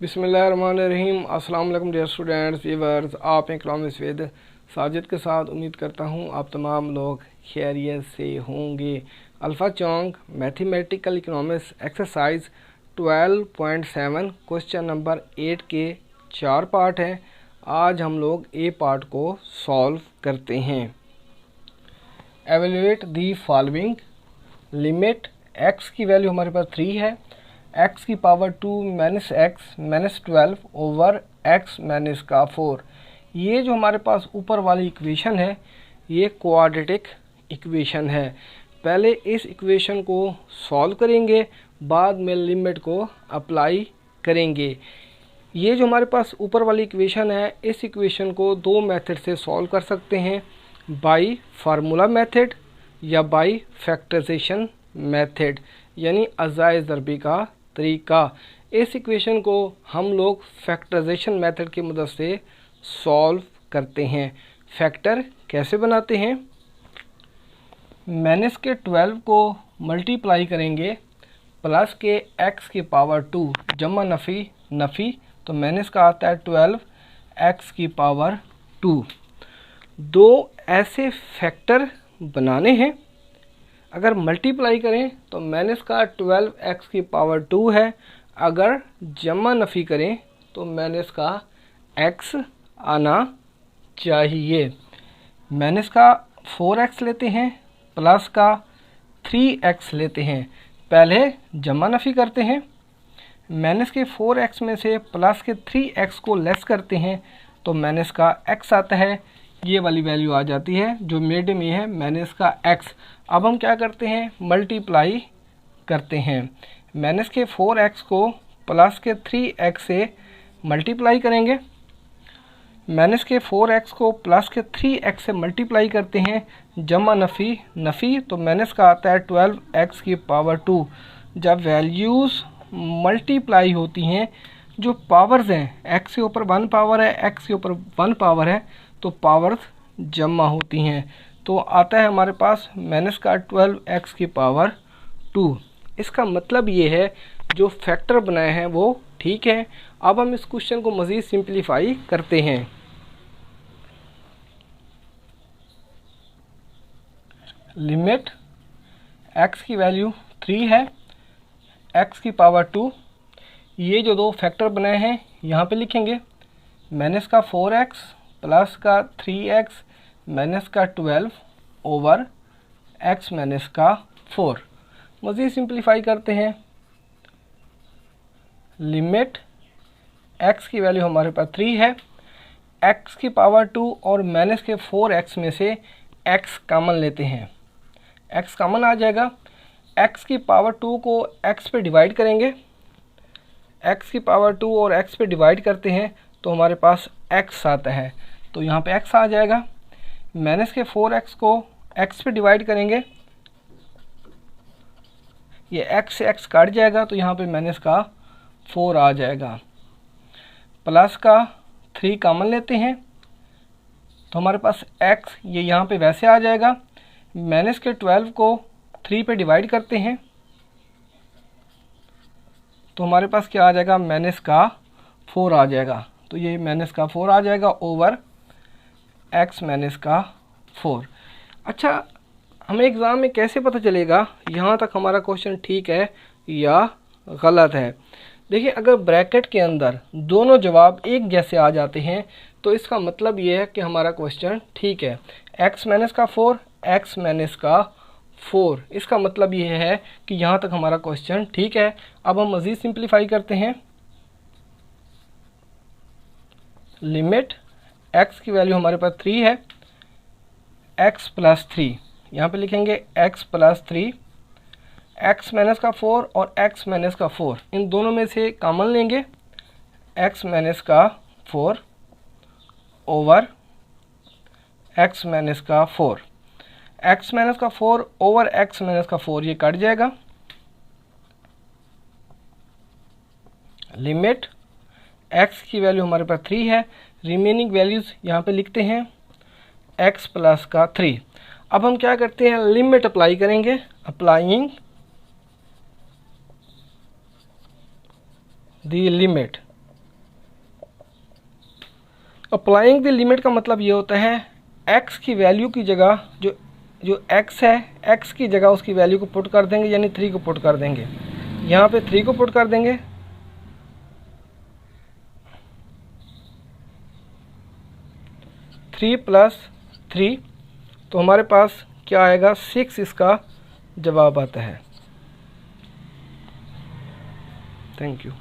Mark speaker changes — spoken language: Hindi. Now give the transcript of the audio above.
Speaker 1: बिस्मिल्लाहिर्रहमानिर्रहीम। अस्सलाम वालेकुम डियर स्टूडेंट्स व्यूअर्स, आप हैं इकनॉमिक्स विद साजिद के साथ। उम्मीद करता हूँ आप तमाम लोग खैरियत से होंगे। Alpha Chiang mathematical economics exercise 12.7 question number 8 के 4 पार्ट हैं। आज हम लोग ए पार्ट को सॉल्व करते हैं। Evaluate the following. Limit x की वैल्यू हमारे पास 3 है, x की power 2 minus x minus 12 over x minus का 4। ये जो हमारे पास ऊपर वाली इक्वेशन है ये क्वाड्रेटिक इक्वेशन है। पहले इस इक्वेशन को सॉल्व करेंगे, बाद में लिमिट को अप्लाई करेंगे। ये जो हमारे पास ऊपर वाली इक्वेशन है, इस इक्वेशन को दो मेथड से सॉल्व कर सकते हैं, बाई फार्मूला मेथड या बाई फैक्टराइजेशन मेथड, यानी अज़ाए ज़रबी का तरीका। इस इक्वेशन को हम लोग फैक्टराइजेशन मेथड की मदद से सॉल्व करते हैं। फैक्टर कैसे बनाते हैं? माइनस के 12 को मल्टीप्लाई करेंगे प्लस के x की पावर 2 जमा नफ़ी नफ़ी, तो माइनस का आता है 12 x की पावर 2। दो ऐसे फैक्टर बनाने हैं। अगर मल्टीप्लाई करें तो माइनस का 12x की पावर 2 है, अगर जमा नफ़ी करें तो माइनस का x आना चाहिए। माइनस का 4x लेते हैं, प्लस का 3x लेते हैं। पहले जमा नफ़ी करते हैं, माइनस के 4x में से प्लस के 3x को लेस करते हैं तो माइनस का x आता है। ये वाली वैल्यू आ जाती है जो मिड में है, माइनस का x। अब हम क्या करते हैं? मल्टीप्लाई करते हैं। माइनस के 4x को प्लस के 3x से मल्टीप्लाई करेंगे। माइनस के 4x को प्लस के 3x से मल्टीप्लाई करते हैं, जमा नफ़ी नफ़ी, तो माइनस का आता है 12x की पावर 2। जब वैल्यूज़ मल्टीप्लाई होती हैं, जो पावर्स हैं, x के ऊपर 1 पावर है, x के ऊपर 1 पावर है, तो पावर्स जमा होती हैं, तो आता है हमारे पास माइनस का 12x की पावर 2। इसका मतलब ये है जो फैक्टर बनाए हैं वो ठीक है। अब हम इस क्वेश्चन को मज़ीद सिंप्लीफाई करते हैं। लिमिट x की वैल्यू 3 है, x की पावर 2। ये जो दो फैक्टर बनाए हैं यहाँ पे लिखेंगे, माइनस का 4x प्लस का 3x माइनस का 12 ओवर x माइनस का 4। मज़ीद सिंप्लीफाई करते हैं। लिमिट x की वैल्यू हमारे पास 3 है, x की पावर 2 और माइनस के 4x में से x कॉमन लेते हैं, x कॉमन आ जाएगा। x की पावर 2 को x पे डिवाइड करेंगे, x की पावर 2 और x पे डिवाइड करते हैं तो हमारे पास x आता है, तो यहाँ पे x आ जाएगा। माइनस के 4x को x पे डिवाइड करेंगे, ये x से x काट जाएगा तो यहाँ पे माइनस का 4 आ जाएगा। प्लस का 3 कॉमन लेते हैं तो हमारे पास x ये यहाँ पे वैसे आ जाएगा। माइनस के 12 को 3 पे डिवाइड करते हैं तो हमारे पास क्या आ जाएगा? माइनस का 4 आ जाएगा, तो ये माइनस का 4 आ जाएगा ओवर x माइनस का 4। अच्छा, हमें एग्ज़ाम में कैसे पता चलेगा यहाँ तक हमारा क्वेश्चन ठीक है या गलत है? देखिए, अगर ब्रैकेट के अंदर दोनों जवाब एक जैसे आ जाते हैं तो इसका मतलब ये है कि हमारा क्वेश्चन ठीक है। x माइनस का 4, x माइनस का 4, इसका मतलब ये है कि यहाँ तक हमारा क्वेश्चन ठीक है। अब हम मज़ीद सिंप्लीफाई करते हैं। लिमिट x की वैल्यू हमारे पास 3 है, x प्लस 3, यहाँ पे लिखेंगे x प्लस 3, x माइनस का 4 और x माइनस का 4, इन दोनों में से कॉमन लेंगे, x माइनस का 4 ओवर x माइनस का 4। x माइनस का 4 ओवर x माइनस का 4 ये कट जाएगा। लिमिट x की वैल्यू हमारे पास 3 है, रिमेनिंग वैल्यूज़ यहाँ पे लिखते हैं x प्लस का 3। अब हम क्या करते हैं? लिमिट अप्लाई करेंगे। Applying the limit, applying the limit का मतलब ये होता है x की वैल्यू की जगह जो x है, x की जगह उसकी वैल्यू को पुट कर देंगे, यानी 3 को पुट कर देंगे। यहाँ पे 3 को पुट कर देंगे, 3 + 3, तो हमारे पास क्या आएगा, 6 इसका जवाब आता है। Thank you.